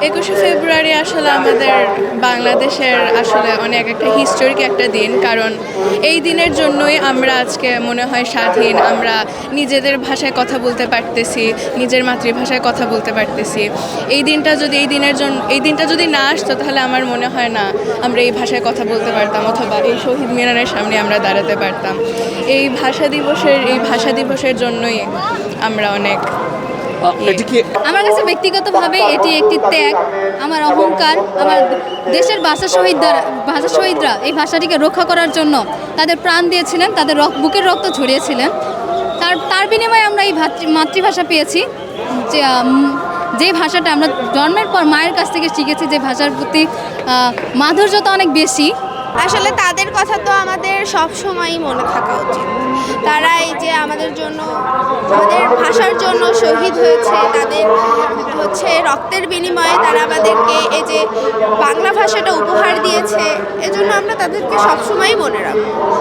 21শে ফেব্রুয়ারি আসলে আমাদের বাংলাদেশের আসলে অনেক একটা হিস্টোরিক একটা দিন, কারণ এই দিনের জন্যই আমরা আজকে মনে হয় স্বাধীন। আমরা নিজেদের ভাষায় কথা বলতে পারতেছি, নিজের মাতৃভাষায় কথা বলতে পারতেছি। এই দিনটা যদি না আসতো তাহলে আমার মনে হয় না আমরা এই ভাষায় কথা বলতে পারতাম, অথবা এই শহীদ মিনারের সামনে আমরা দাঁড়াতে পারতাম। এই ভাষা দিবসের জন্যই আমরা অনেক আমার কাছে ব্যক্তিগতভাবে এটি একটি ত্যাগ, আমার অহংকার, আমার দেশের ভাষা শহীদরা এই ভাষাটিকে রক্ষা করার জন্য তাদের প্রাণ দিয়েছিলেন, তাদের বুকের রক্ত ঝরিয়েছিলেন। তার বিনিময়ে আমরা এই মাতৃভাষা পেয়েছি, যে ভাষাটা আমরা জন্মের পর মায়ের কাছ থেকে শিখেছি, যে ভাষার প্রতি মাধুর্যতা অনেক বেশি। আসলে তাদের কথা তো আমাদের সব সময়ই মনে থাকা উচিত। তারা এই যে আমাদের জন্য, আমাদের ভাষার জন্য শহীদ হয়েছে, তাদের রক্তের বিনিময়ে তারা আমাদেরকে এই যে বাংলা ভাষাটা উপহার দিয়েছে, এজন্য আমরা তাদেরকে সবসময়ই মনে রাখবো।